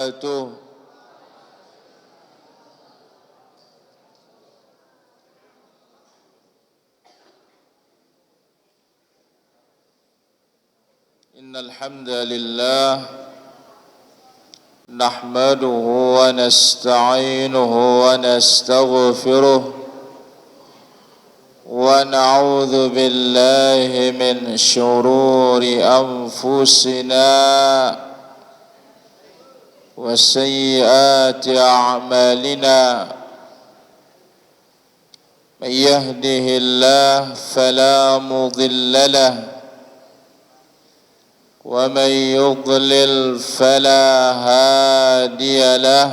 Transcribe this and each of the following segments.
وبركاته. إن الحمد لله نحمده ونستعينه ونستغفره ونعوذ بالله من شرور أنفسنا وسيئات أعمالنا من يهده الله فلا مضل له ومن يضلل فلا هادي له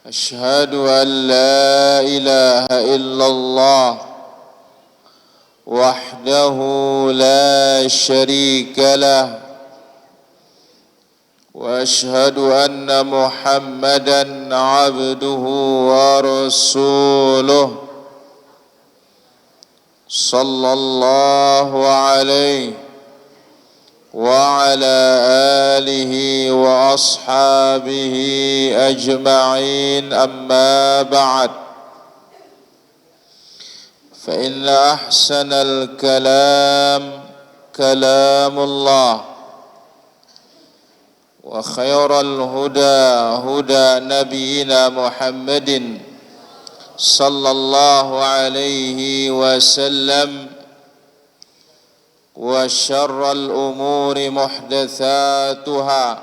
أشهد أن لا إله إلا الله وحده لا شريك له وأشهد أن محمدا عبده ورسوله صلى الله عليه وعلى آله وأصحابه أجمعين أما بعد فإن أحسن الكلام كلام الله وخير الهدى هدى نبينا محمد صلى الله عليه وسلم وشر الأمور محدثاتها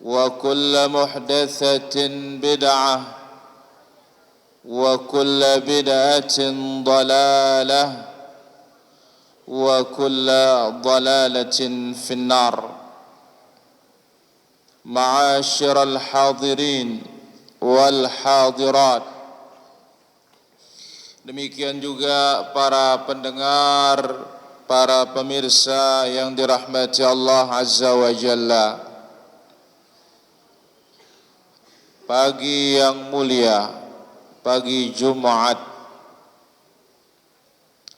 وكل محدثة بدعة وكل بدعة ضلالة وكل ضلالة في النار. معاشر الحاضرين wal hadirat. Demikian juga para pendengar, para pemirsa yang dirahmati Allah Azza wa Jalla. Pagi yang mulia, pagi Jumat,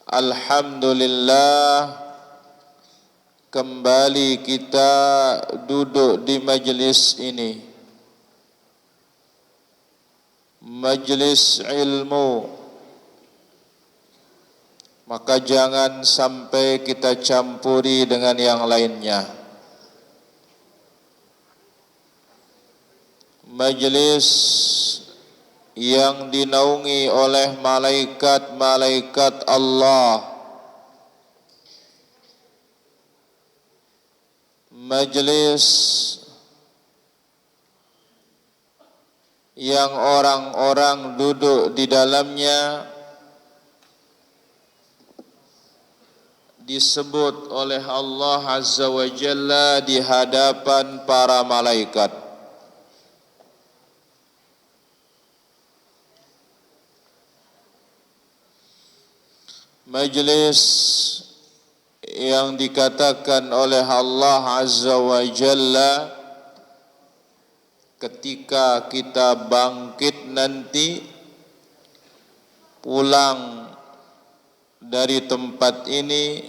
alhamdulillah kembali kita duduk di majlis ini, majlis ilmu. Maka jangan sampai kita campuri dengan yang lainnya. Majlis yang dinaungi oleh malaikat-malaikat Allah, majlis yang orang-orang duduk di dalamnya disebut oleh Allah Azza wa Jalla di hadapan para malaikat. Majlis yang dikatakan oleh Allah Azza wa Jalla ketika kita bangkit nanti, pulang dari tempat ini,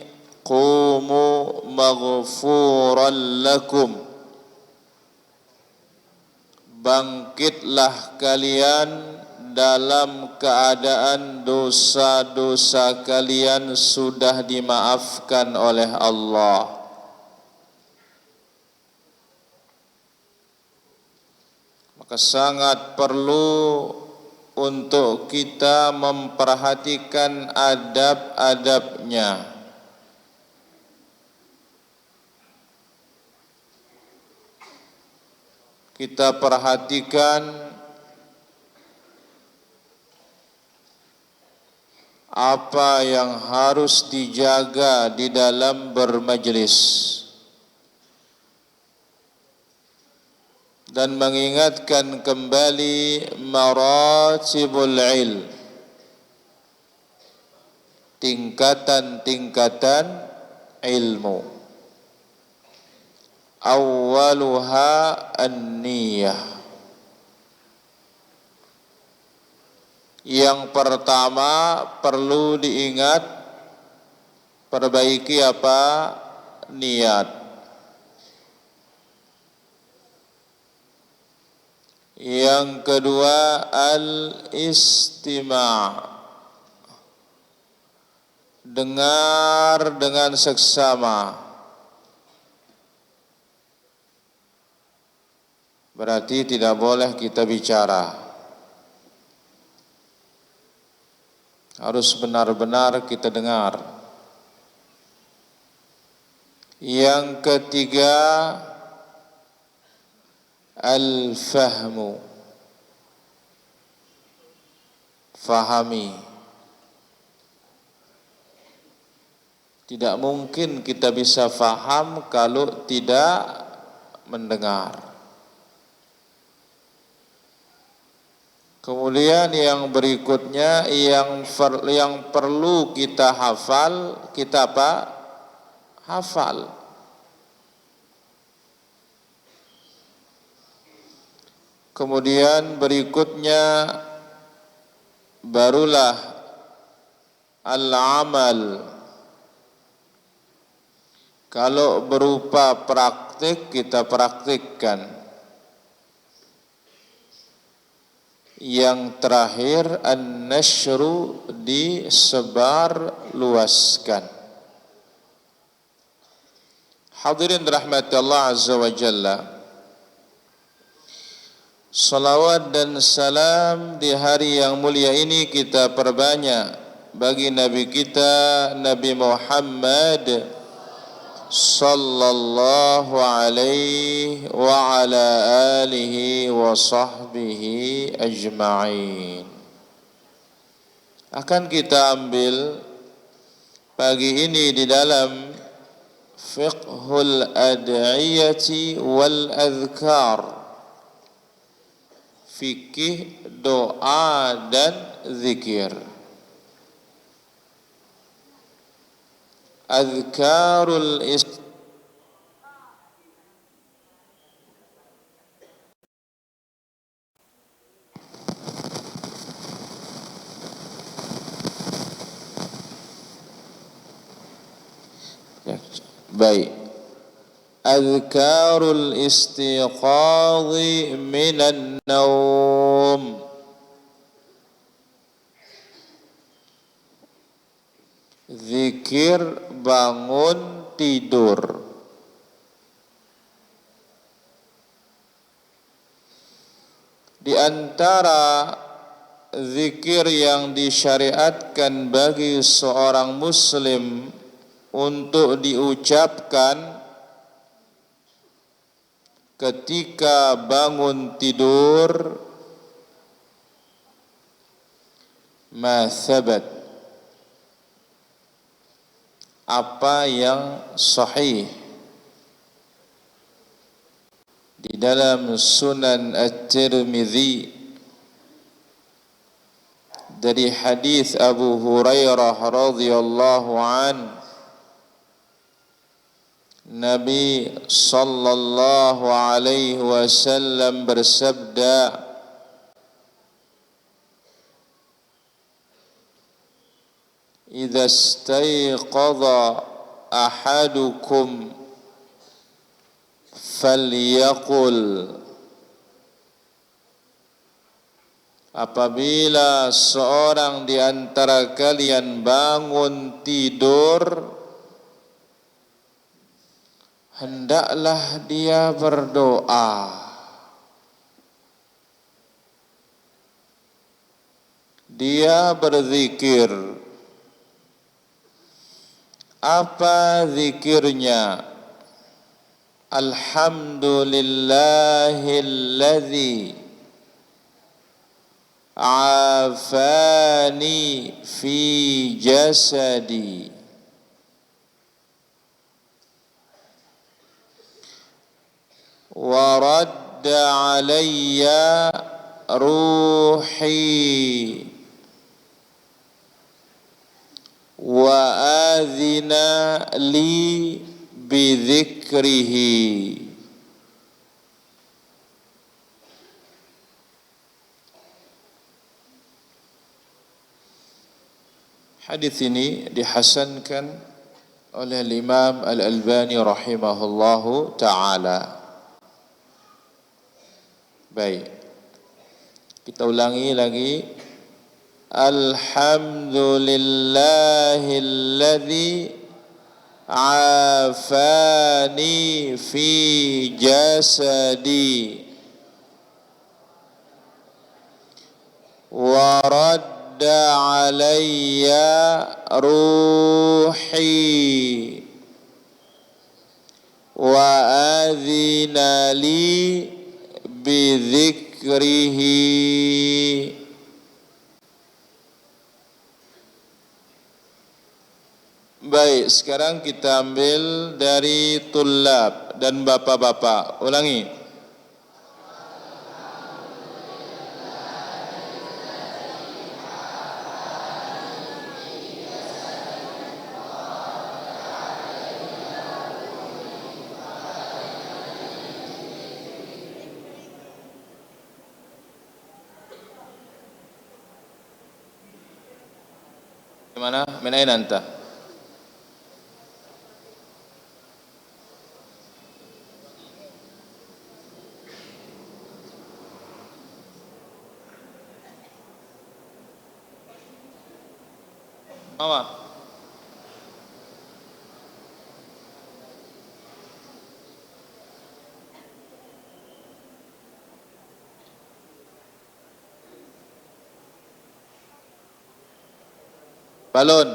qumu maghfuran lakum, bangkitlah kalian dalam keadaan dosa-dosa kalian sudah dimaafkan oleh Allah. Maka sangat perlu untuk kita memperhatikan adab-adabnya. Kita perhatikan apa yang harus dijaga di dalam bermajlis, dan mengingatkan kembali maratibul ilm, tingkatan-tingkatan ilmu. Awwaluha an-niyah. Yang pertama perlu diingat, perbaiki apa? Niat. Yang kedua al-istima', dengar dengan seksama. Berarti tidak boleh kita bicara, harus benar-benar kita dengar. Yang ketiga al-fahmu, fahami. Tidak mungkin kita bisa faham kalau tidak mendengar. Kemudian yang berikutnya yang perlu kita hafal, kita apa? Hafal. Kemudian berikutnya barulah al-amal. Kalau berupa praktik, kita praktikkan. Yang terakhir an-nashru, disebar luaskan. Hadirin dirahmati Allah Azza wa Jalla, salawat dan salam di hari yang mulia ini kita perbanyak bagi Nabi kita Nabi Muhammad sallallahu alaihi wa ala alihi wa sahbihi ajma'in. Akan kita ambil pagi ini di dalam fiqhul ad'iyati wal adhkar, fikih doa dan zikir. Adhkarul baik. Adhkarul istiqadhi minan naum, zikir bangun tidur. Di antara zikir yang disyariatkan bagi seorang muslim untuk diucapkan ketika bangun tidur, ma thabat, apa yang sahih di dalam Sunan At-Tirmidzi dari hadis Abu Hurairah radhiyallahu an, Nabi sallallahu alaihi wasallam bersabda, "Idza istayqadha ahadukum falyaqul," apabila seorang di antara kalian bangun tidur, hendaklah dia berdoa. Dia berzikir. Apa zikirnya? Alhamdulillahilladzi afani fi jasadi wa radda alayya ruhi wa adhina li bidzikrihi. Hadis ini dihasankan oleh Imam Al-Albani rahimahullahu ta'ala. Baik, Kita ulangi lagi. Alhamdulillahilladzi afani fi jasadi wa radda alayya ruhi wa adhina li bidzikrihi. Baik, sekarang kita ambil dari tulab dan bapak-bapak. Ulangi. Gimana? Menaik anta? Mama. Balon.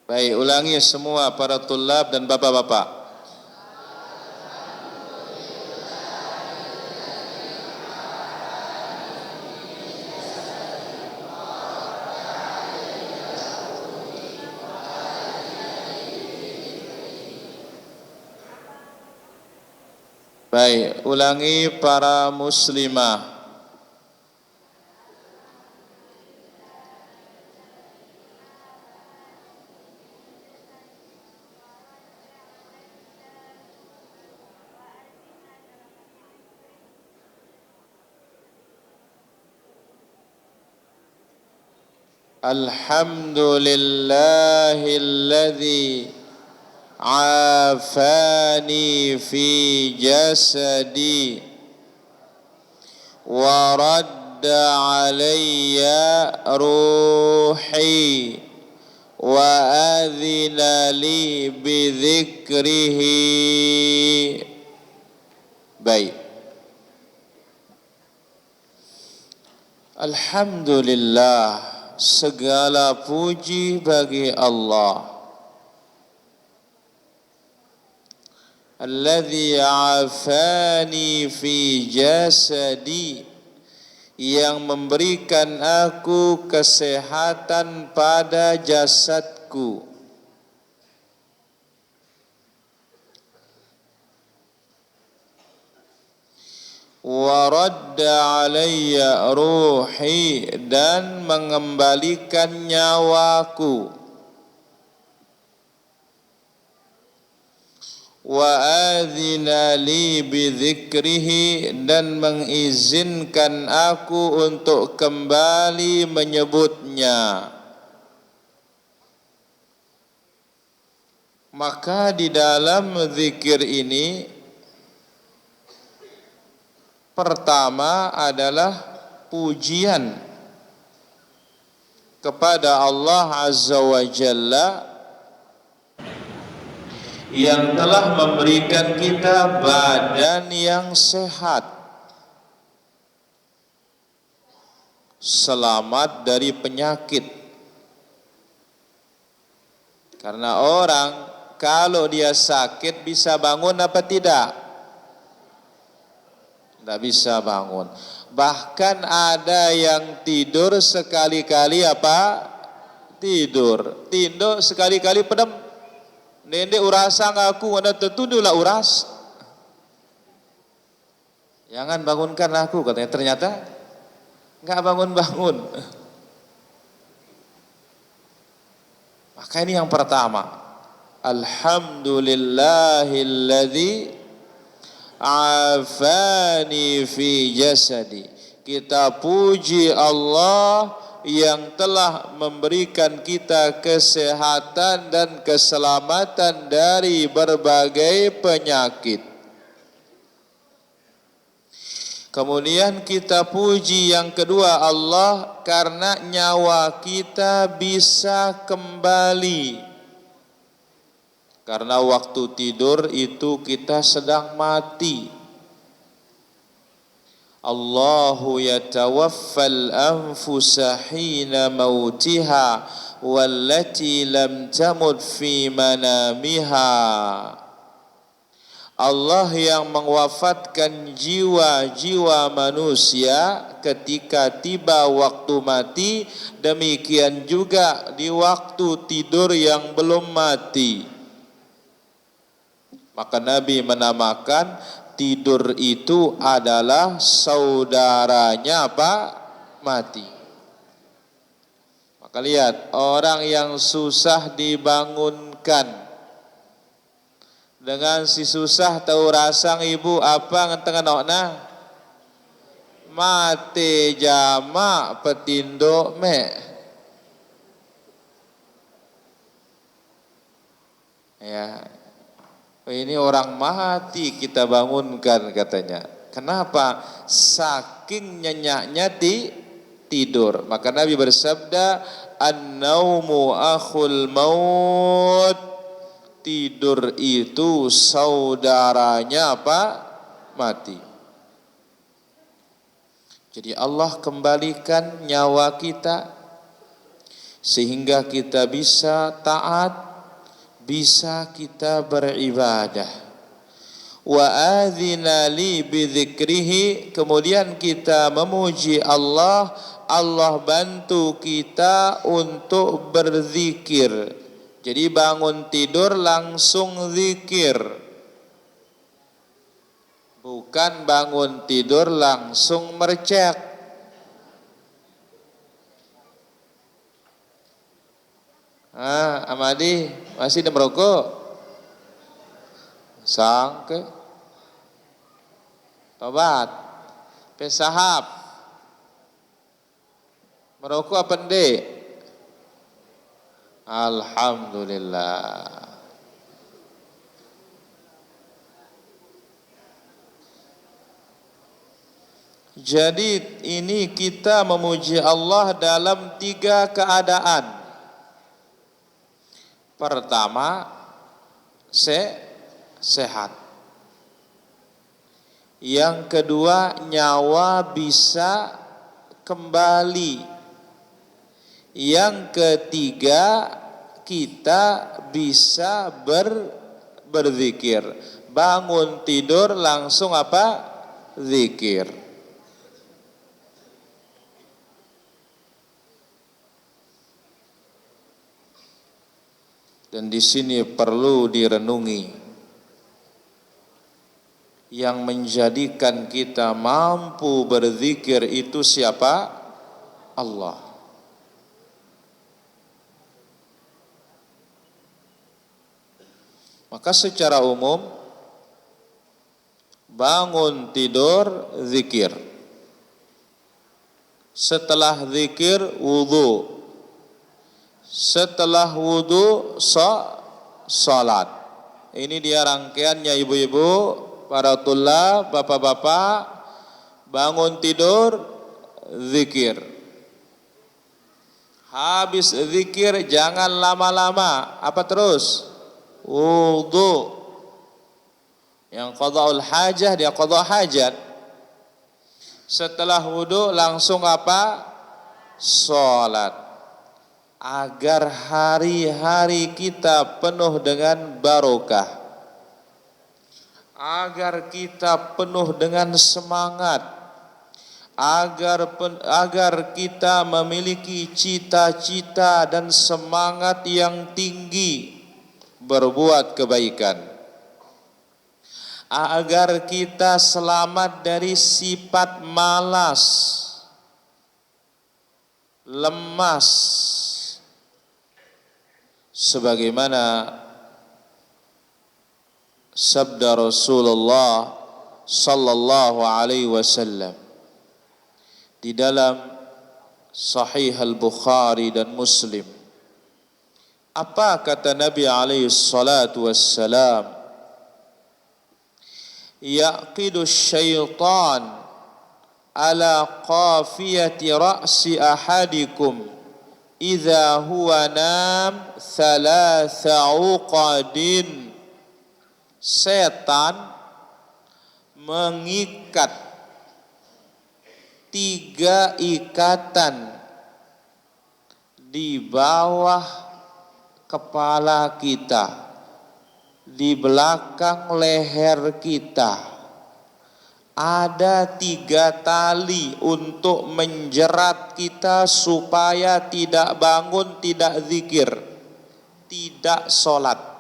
Baik, ulangi semua para tulab dan bapak-bapak. Baik, ulangi para muslimah. Alhamdulillahilladzi afani fi jasadi wa radda alayya ruhi wa adhina li bidzikrihi. Baik. Alhamdulillah, segala puji bagi Allah. Alladzi afani fi jasadi, yang memberikan aku kesehatan pada jasadku. Wa radda alayya ruhi, dan mengembalikan nyawaku. Wa adzina li bidzikrihi, dan mengizinkan aku untuk kembali menyebutnya. Maka di dalam zikir ini pertama adalah pujian kepada Allah Azza wa Jalla yang telah memberikan kita badan yang sehat, selamat dari penyakit. Karena orang kalau dia sakit bisa bangun apa tidak? Tidak bisa bangun. Bahkan ada yang tidur sekali-kali apa? Tidur. Tidur sekali-kali pedem. Nende urasa ngaku anda tertuduhlah uras. Jangan bangunkan aku, katanya. Ternyata nggak bangun-bangun. Maka ini yang pertama. Alhamdulillahilladzi afani fi jasadi. Kita puji Allah yang telah memberikan kita kesehatan dan keselamatan dari berbagai penyakit. Kemudian kita puji yang kedua Allah karena nyawa kita bisa kembali. Karena waktu tidur itu kita sedang mati. Allahu yatawaffal anfusa hina mautiha wallati lam tamut fi manamiha. Allah yang mewafatkan jiwa-jiwa manusia ketika tiba waktu mati, demikian juga di waktu tidur yang belum mati. Maka Nabi menamakan tidur itu adalah saudaranya apa? Mati. Maka lihat, orang yang susah dibangunkan, dengan si susah tahu rasang ibu apa ngenteng anakna mati jama petindo me ya, ini orang mati kita bangunkan katanya. Kenapa? Saking nyenyaknya tidur. Maka Nabi bersabda, an-naumu akhul maut. Tidur itu saudaranya apa? Mati. Jadi Allah kembalikan nyawa kita sehingga kita bisa taat, bisa kita beribadah. Wa adzina li bidzikrihi, kemudian kita memuji Allah, Allah bantu kita untuk berzikir. Jadi bangun tidur langsung zikir. Bukan bangun tidur langsung mercek. Amadi masih ada merokok? Sangke. Tobat. Pesahab. Merokok apa ndek? Alhamdulillah. Jadi ini kita memuji Allah dalam 3 keadaan. Pertama, sehat. Yang kedua, nyawa bisa kembali. Yang ketiga, kita bisa berzikir. Bangun tidur langsung apa? Zikir. Dan di sini perlu direnungi. Yang menjadikan kita mampu berzikir itu siapa? Allah. Maka secara umum bangun tidur zikir. Setelah zikir wudu. Setelah wudu salat. Ini dia rangkaiannya ibu-ibu, para tulab, bapak-bapak. Bangun tidur zikir. Habis zikir jangan lama-lama. Apa terus? Wudu. Yang qada'ul hajah dia qada' hajat. Setelah wudu langsung apa? Salat. Agar hari-hari kita penuh dengan barokah. Agar kita penuh dengan semangat. Agar kita memiliki cita-cita dan semangat yang tinggi berbuat kebaikan, agar kita selamat dari sifat malas, lemas, sebagaimana sabda Rasulullah sallallahu alaihi wasallam di dalam Sahih Al-Bukhari dan Muslim. Apa kata Nabi alaihi salatu wassalam? Yaqidu syaitan ala qafiyati ra'si ahadikum idza huwa nam thalatha uqadin. Setan mengikat 3 ikatan di bawah kepala kita, di belakang leher kita. Ada 3 tali untuk menjerat kita supaya tidak bangun, tidak zikir, tidak sholat.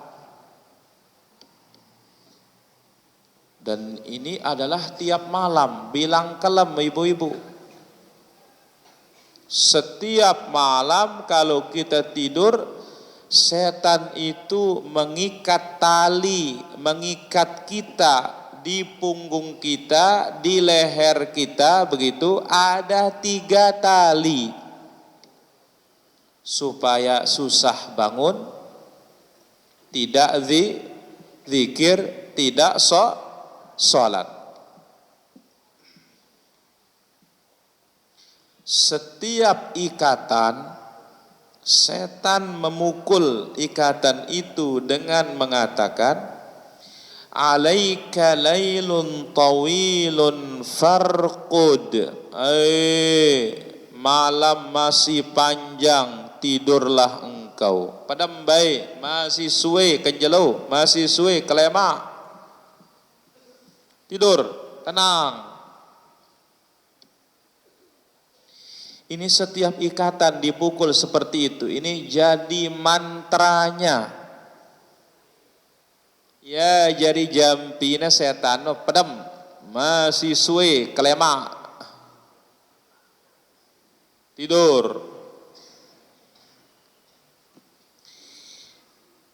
Dan ini adalah tiap malam, bilang kelem ibu-ibu. Setiap malam kalau kita tidur, setan itu mengikat tali, mengikat kita di punggung kita, di leher kita, begitu ada 3 tali supaya susah bangun, tidak zikir, tidak sholat. Setiap ikatan, setan memukul ikatan itu dengan mengatakan, alaika lailun tawilun farqud. Malam masih panjang, tidurlah engkau. Padam baik, masih suwe kenjelo, masih suwe kelema. Tidur, tenang. Ini setiap ikatan dipukul seperti itu. Ini jadi mantranya. Ya jadi jampina setan pedem masih suwe kelema. Tidur.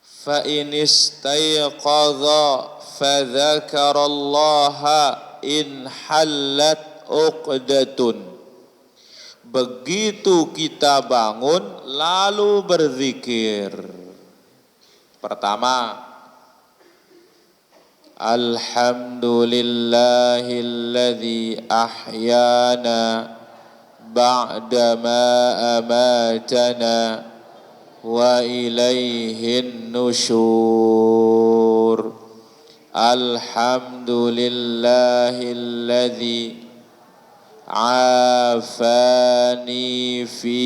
Fa in istayqadha fadzakarallaha in hallat uqdatun. Begitu kita bangun lalu berzikir. Pertama, alhamdulillahilladzi ahyana ba'dama amatana wa ilaihin nusyur. Alhamdulillahilladzi afani fi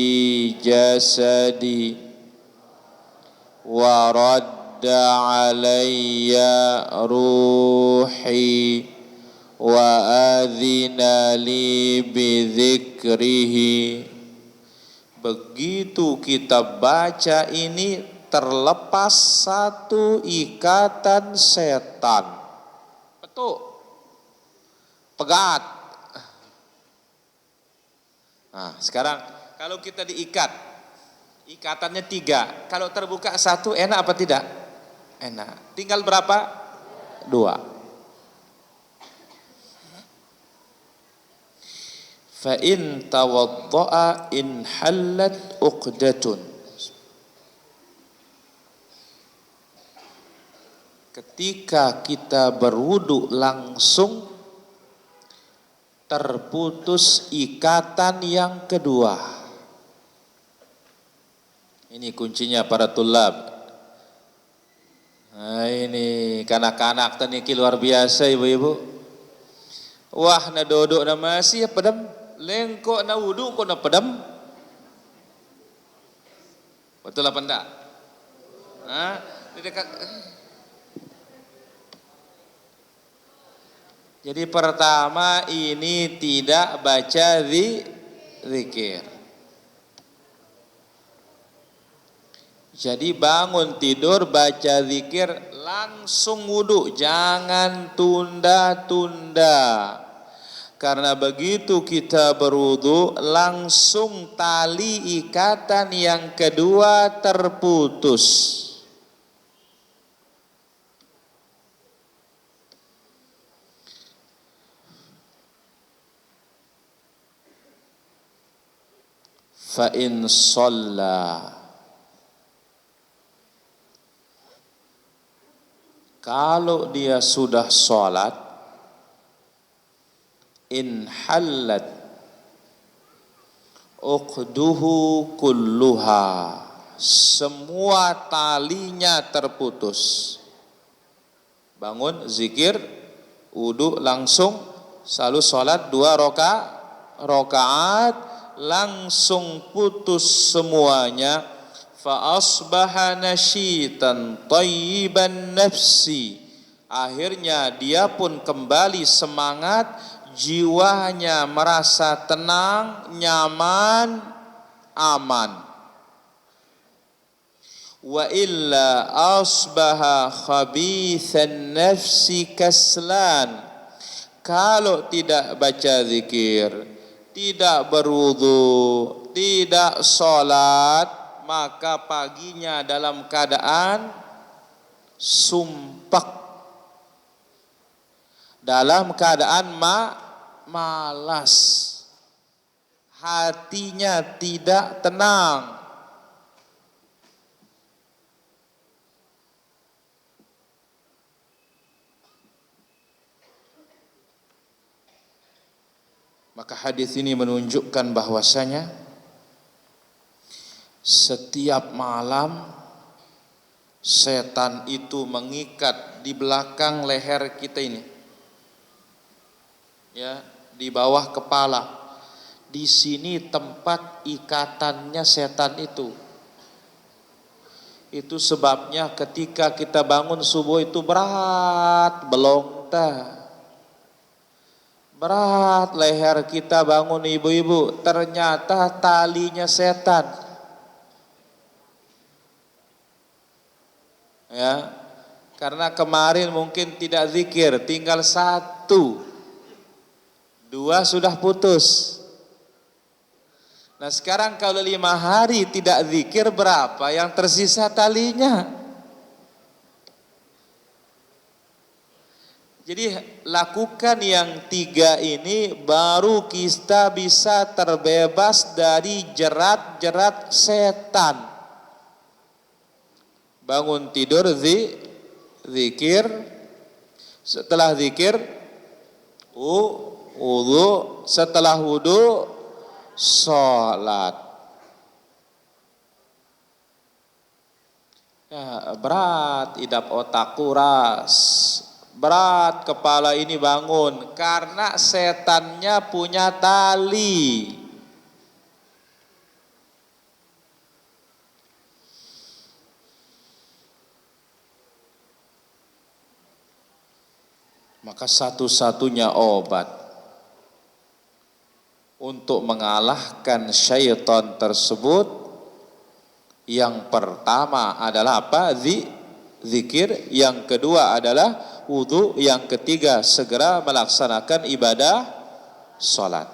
jasadi wa radda alayya ruhi wa adhina li bidzikrihi. Begitu kita baca ini terlepas 1 ikatan setan. Betul. Pegat. Nah, sekarang kalau kita diikat, ikatannya 3. Kalau terbuka 1 enak apa tidak? Enak. Tinggal berapa? 2. Fa in tawadda'a in hallat uqdatun. Ketika kita berwudu langsung terputus ikatan yang kedua. Ini kuncinya para tulab. Nah ini kanak-kanak teniki luar biasa ibu-ibu. Wah na dodok na masih pedem, lengkok na wudu kok na pedem. Betul apa enggak? Nah, di dekat. Jadi pertama ini tidak baca zikir. Jadi bangun tidur baca zikir langsung wudu, jangan tunda-tunda. Karena begitu kita berwudu langsung tali ikatan yang kedua terputus. fa in shalla, kalau dia sudah sholat, in hallat uqduhu kulluha, semua talinya terputus. Bangun, zikir, wudu, langsung selalu sholat 2 rakaat, langsung putus semuanya. Fa asbaha nasyitan thayyiban nafsi, akhirnya dia pun kembali semangat, jiwanya merasa tenang, nyaman, aman. Wa illa asbaha khabithan nafsi kaslan, kalau tidak baca zikir, tidak berwudu, tidak sholat, maka paginya dalam keadaan sumpek, dalam keadaan malas, hatinya tidak tenang. Maka hadis ini menunjukkan bahwasanya setiap malam setan itu mengikat di belakang leher kita ini, ya, di bawah kepala. Di sini tempat ikatannya setan itu. Itu sebabnya ketika kita bangun subuh itu berat, belongta. Berat leher kita bangun ibu-ibu, ternyata talinya setan. Ya, karena kemarin mungkin tidak zikir, tinggal 1, 2 sudah putus. Nah sekarang kalau 5 hari tidak zikir, berapa yang tersisa talinya? Jadi lakukan yang 3 ini, baru kita bisa terbebas dari jerat-jerat setan. Bangun tidur zikir, setelah zikir wudu, setelah wudu sholat. Ya, berat idap otak kuras, berat kepala ini bangun, karena setannya punya tali. Maka satu-satunya obat untuk mengalahkan syaitan tersebut, yang pertama adalah apa? Zikir. Yang kedua adalah wudu. Yang ketiga segera melaksanakan ibadah sholat.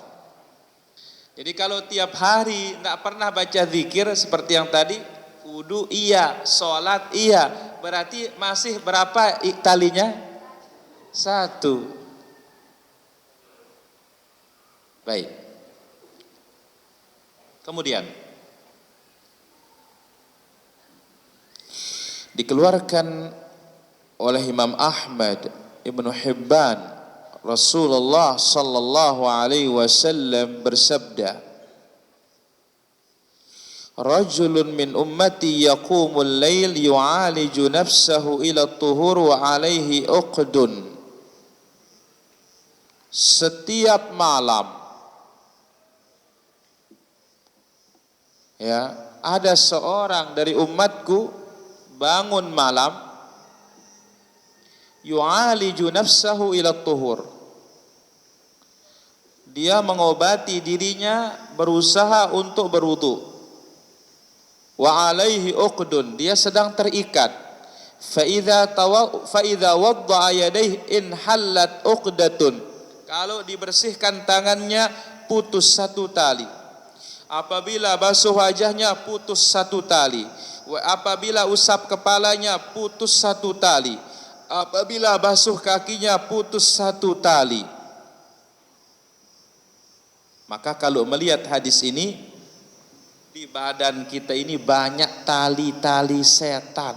Jadi kalau tiap hari tidak pernah baca zikir seperti yang tadi, wudu iya, sholat iya, berarti masih berapa talinya? 1. Baik. Kemudian dikeluarkan oleh Imam Ahmad, Ibnu Hibban, Rasulullah sallallahu alaihi wasallam bersabda, rajulun min ummati yaqumul lail yu'aliju nafsahu ila tuhur wa alaihi uqdun. Setiap malam, ya, ada seorang dari umatku bangun malam, yu'aliju nafsahu ila tuhur, dia mengobati dirinya, berusaha untuk berwudu. Wa alaihi uqdun, dia sedang terikat. Fa idza wadda'a yadayhi in hallat uqdatun, kalau dibersihkan tangannya putus 1 tali. Apabila basuh wajahnya putus 1 tali. Apabila usap kepalanya putus 1 tali. Apabila basuh kakinya putus 1 tali. Maka kalau melihat hadis ini, Di badan kita ini banyak tali-tali setan.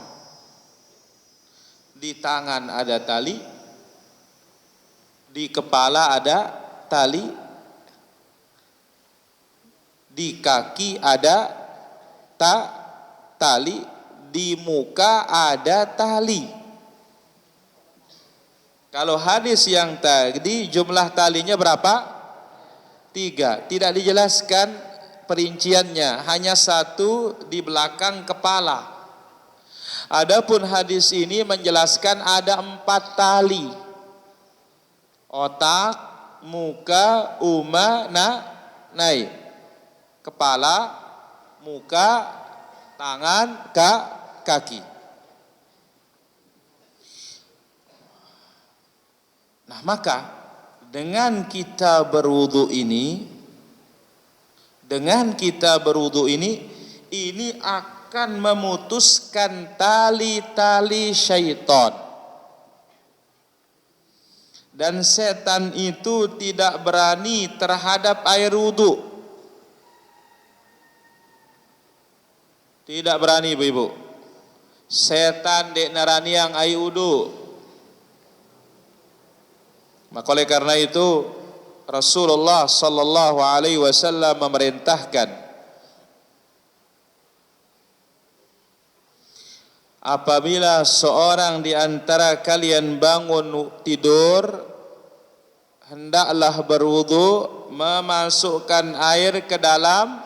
Di tangan ada tali, di kepala ada tali, di kaki ada tali, di muka ada tali. Kalau hadis yang tadi jumlah talinya berapa? 3. Tidak dijelaskan perinciannya, hanya 1 di belakang kepala. Adapun hadis ini menjelaskan ada 4 tali. Otak, muka, naik. Kepala, muka, tangan, kaki. Nah, maka dengan kita berwudu ini, ini akan memutuskan tali-tali syaitan. Dan setan itu tidak berani terhadap air wudu. Tidak berani, ibu-ibu. Setan dek narani yang air wudu. Maka oleh karena itu Rasulullah sallallahu alaihi wasallam memerintahkan apabila seorang di antara kalian bangun tidur, hendaklah berwudu, memasukkan air ke dalam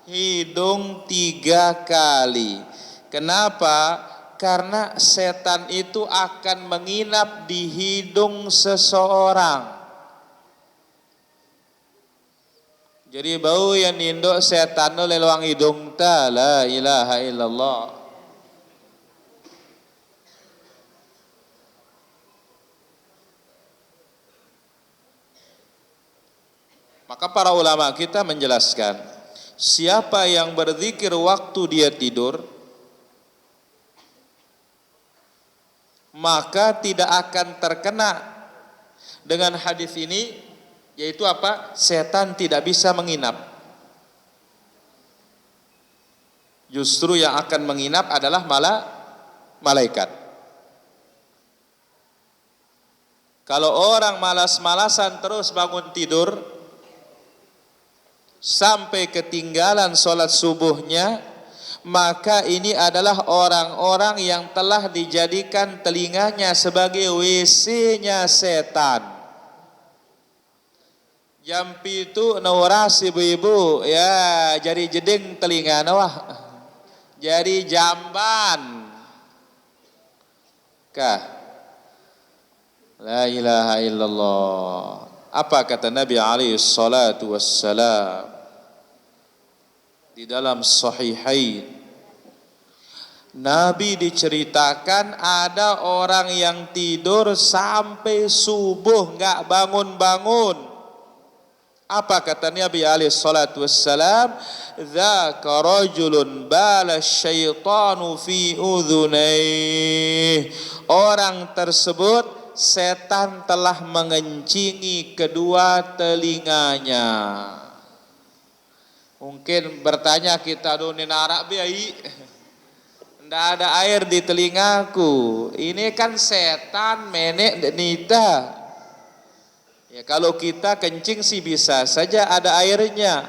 hidung 3 kali. Kenapa? Karena setan itu akan menginap di hidung seseorang. Jadi bau yang ninduk setan oleh luang hidung ta, la ilaha illallah. Maka para ulama kita menjelaskan, siapa yang berzikir waktu dia tidur, maka tidak akan terkena dengan hadis ini, yaitu apa? Setan tidak bisa menginap. Justru yang akan menginap adalah malaikat. Kalau orang malas-malasan terus bangun tidur sampai ketinggalan sholat subuhnya, maka ini adalah orang-orang yang telah dijadikan telinganya sebagai WC-nya setan. Jampi itu nawaras ibu-ibu, ya jadi jeding telinga nawah, jadi jamban. Kah? La ilaha illallah. Apa kata Nabi alaihi salatu wassalam di dalam Sahihain? Nabi diceritakan ada orang yang tidur sampai subuh enggak bangun-bangun. Apa kata Nabi alaihi salatu wassalam? Dzaka rajulun bala syaitanu fi udhunayhi. Orang tersebut setan telah mengencingi kedua telinganya. Mungkin bertanya kita, aduh ini narak biai, tidak ada air di telingaku. Ini kan setan menek nita. Ya, kalau kita kencing sih bisa saja ada airnya.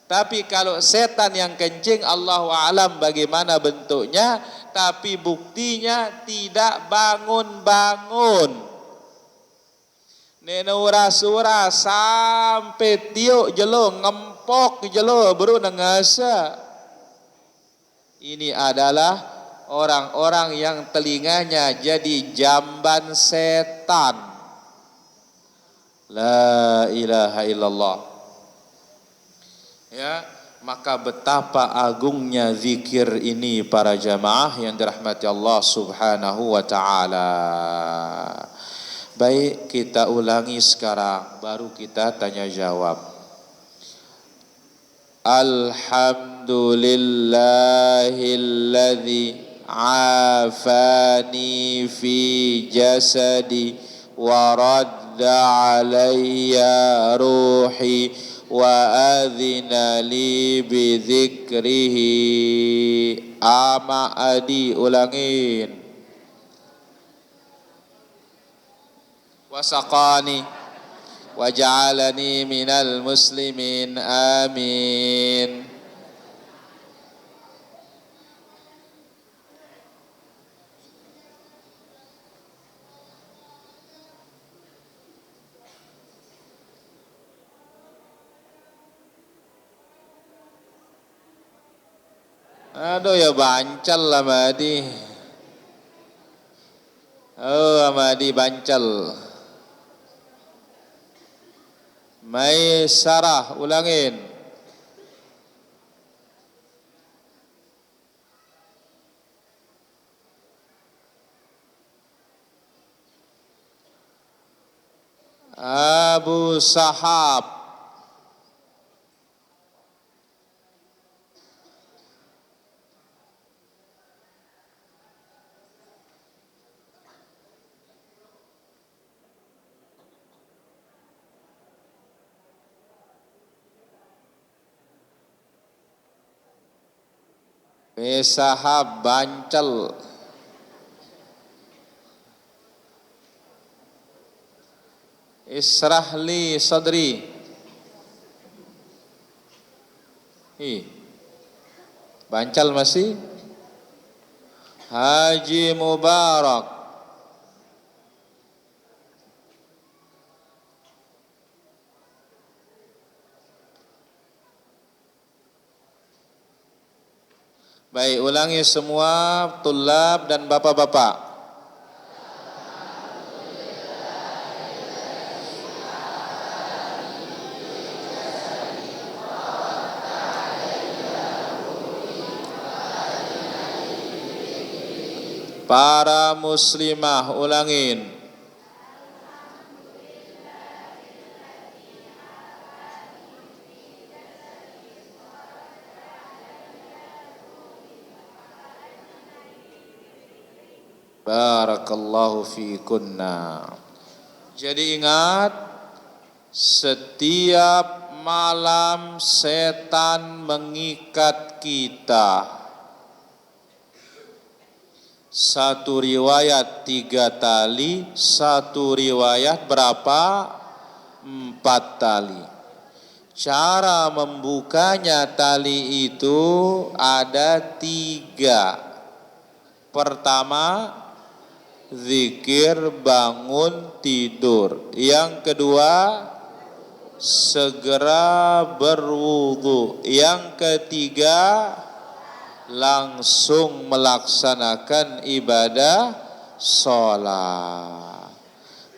Tapi kalau setan yang kencing, Allahu a'lam bagaimana bentuknya, tapi buktinya tidak bangun-bangun. Nena ura-sura sampai tiuk jelo, ngempok jelo, baru nengasa. Ini adalah orang-orang yang telinganya jadi jamban setan. La ilaha illallah. Ya, maka betapa agungnya zikir ini para jamaah yang dirahmati Allah Subhanahu wa taala. Baik, kita ulangi sekarang, baru kita tanya jawab. Alhamdulillahilladzi afani fi jasadi wa radda alayya ruhi wa adzina li bidzikrihi. Ama adi, ulangin. Wasaqani waj'alani minal muslimin. Amin. Aduh ya bancal Amadi. Oh Amadi bancal. Maisarah, ulangin. Abu Sahab. Sahab bancal. Israhli sadri. Bancal masih. Haji Mubarak. Baik, ulangi semua tulab dan bapak-bapak. Para muslimah, ulangin. Barakallahu fikunna. Jadi ingat, setiap malam setan mengikat kita. Satu riwayat 3 tali, satu riwayat berapa? 4 tali. Cara membukanya tali itu ada 3. Pertama, zikir bangun tidur. Yang kedua, segera berwudu. Yang ketiga, langsung melaksanakan ibadah sholat.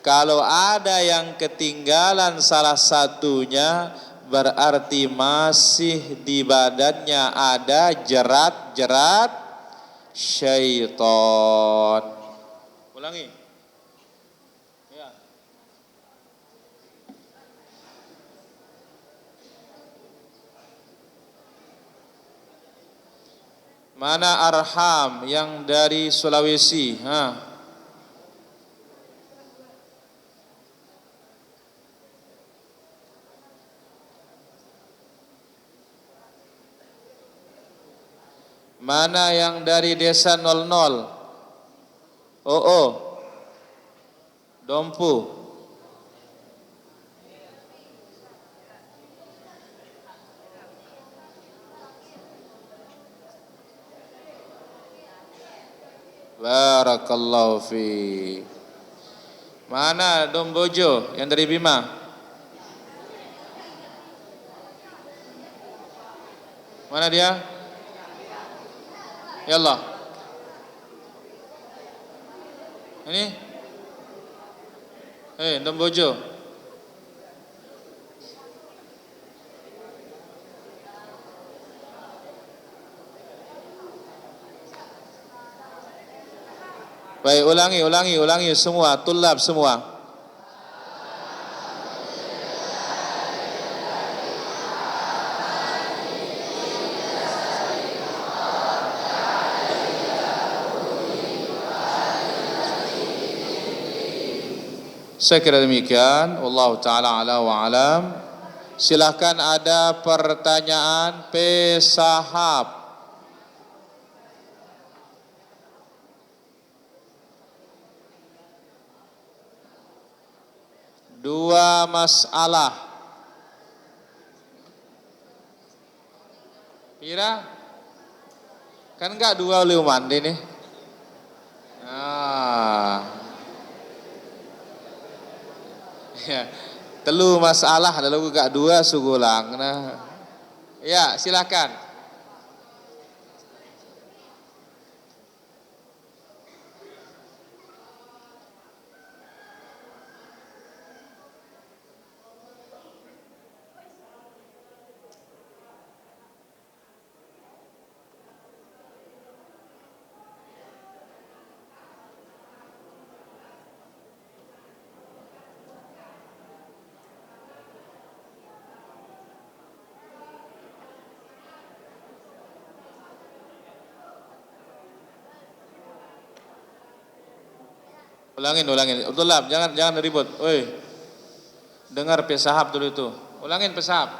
Kalau ada yang ketinggalan salah satunya, berarti masih di badannya ada jerat-jerat syaitan. Ulangi. Ya. Mana Arham yang dari Sulawesi? Mana yang dari desa 00? Dompu. Barakallahu fi. Mana Dombojo yang dari Bima? Mana dia? Ya Allah. Ini? Dombojo. Baik, ulangi semua, tulab semua. Saya kira demikian. Wallahu ta'ala ala wa alam. Silakan ada pertanyaan pesahab. Dua masalah. Pira? Kan enggak dua liu mandi nih. Ya, telu masalah lalu enggak dua sugulang. Nah. Ya, silakan. Ulangin. Abdullah, jangan ribut. Oi. Dengar pesahab dulu itu. Ulangin pesahab.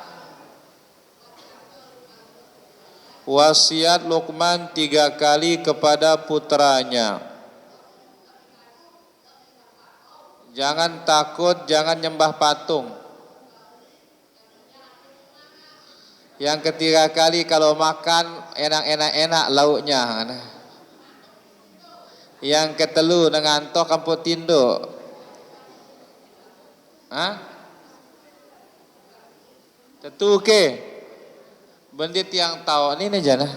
Wasiat Luqman 3 kali kepada putranya. Jangan takut, jangan nyembah patung. Yang ketiga kali kalau makan enak lauknya. Yang ketelu ngantok kampung tindo. Tentu ke bendit yang tahu ini aja nah.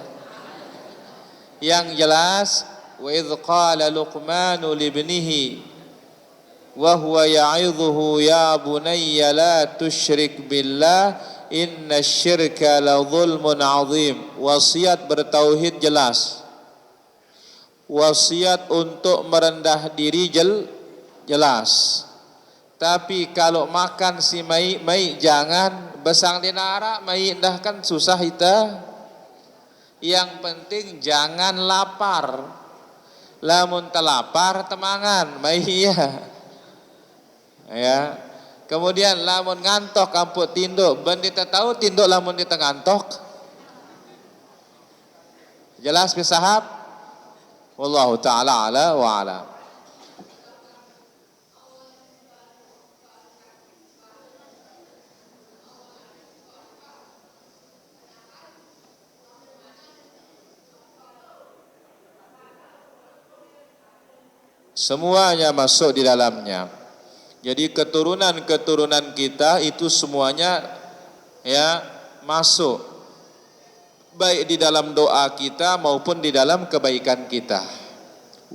Yang jelas wa idz qala Luqmanu li ibnihi wa huwa ya'idhuhu ya bunayya la tusyrik billah innasyirka la dzulmun 'adzim. Wasiat bertauhid jelas. Wasiat untuk merendah diri jelas. Tapi kalau makan si mai jangan besang di nara mai dah kan susah ita. Yang penting jangan lapar. Lamun telapar temangan mai ya. Kemudian lamun ngantok kampuk tinduk, bendita tahu tinduk lamun kita ngantok. Jelas pesahab? Wallahu ta'ala ala wa ala. Semuanya masuk di dalamnya. Jadi keturunan kita itu semuanya ya masuk. Baik di dalam doa kita maupun di dalam kebaikan kita.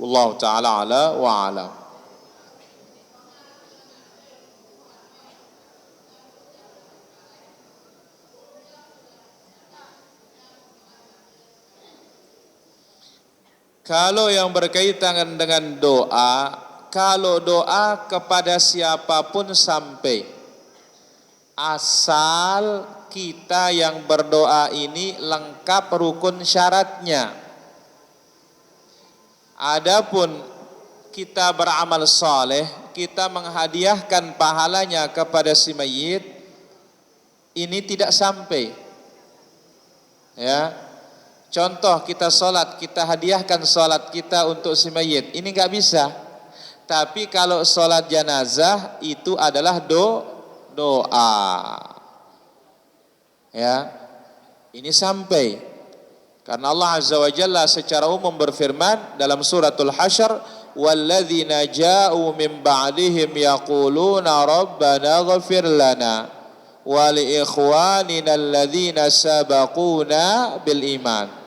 Wallahu ta'ala ala wa ala. Kalau yang berkaitan dengan doa, kalau doa kepada siapapun sampai, asal kita yang berdoa ini lengkap rukun syaratnya. Adapun kita beramal saleh, kita menghadiahkan pahalanya kepada si mayit, ini tidak sampai. Ya. Contoh kita sholat, kita hadiahkan sholat kita untuk si mayit, ini nggak bisa. Tapi kalau sholat jenazah itu adalah doa. Ya, ini sampai. Karena Allah Azza wa Jalla secara umum berfirman dalam suratul Hasyr, walladzina ja'u min ba'dihim yaquluna rabbana ighfir lana wa li ikhwanina alladzina sabaquna bil iman.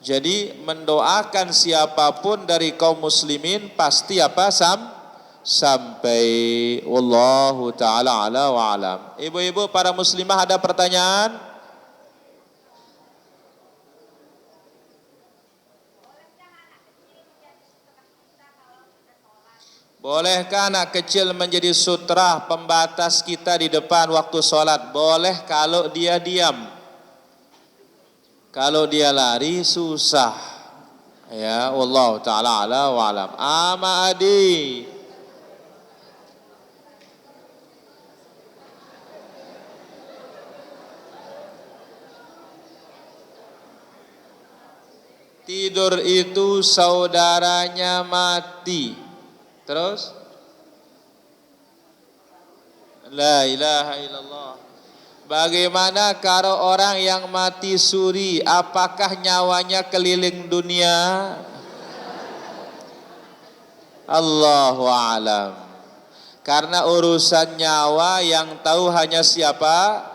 Jadi mendoakan siapapun dari kaum muslimin pasti sampai. Wallahu ta'ala ala wa alam. Ibu-ibu para muslimah ada pertanyaan? Bolehkah anak kecil menjadi sutra pembatas kita di depan waktu sholat? Boleh kalau dia diam. Kalau dia lari susah. Ya, wallahu ta'ala ala wa alam. Ama Adi. Tidur itu saudaranya mati. Terus? La ilaha illallah. Bagaimana kalau orang yang mati suri, apakah nyawanya keliling dunia? Allahu a'lam. Karena urusan nyawa yang tahu hanya siapa?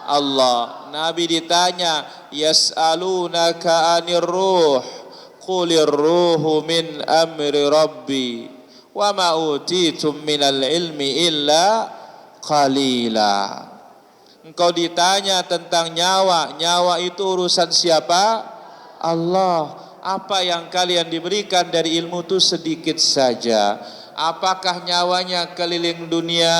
Allah. Nabi ditanya, yas'alunaka 'anir ruh, qulir ruhu min amri rabbi, wa ma utitum minal ilmi illa qalila. Engkau ditanya tentang nyawa, nyawa itu urusan siapa? Allah. Apa yang kalian diberikan dari ilmu itu sedikit saja. Apakah nyawanya keliling dunia?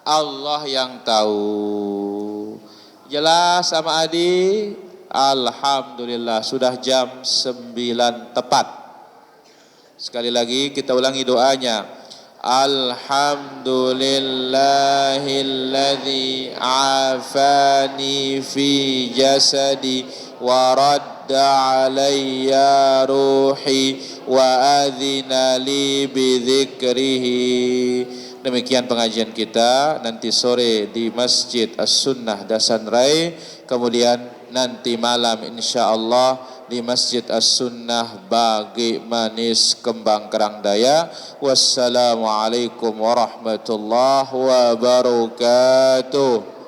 Allah yang tahu. Jelas sama adik? Alhamdulillah sudah jam 9 tepat. Sekali lagi kita ulangi doanya. Alhamdulillahilladzi afani fi jasadi wa radda alayya ruhi wa adhina li bidzikrihi. Demikian pengajian kita, nanti sore di Masjid As-Sunnah Dasan Rai, kemudian nanti malam insyaallah di Masjid As-Sunnah Bagi Manis Kembang Kerangdaya. Wassalamualaikum warahmatullahi wabarakatuh.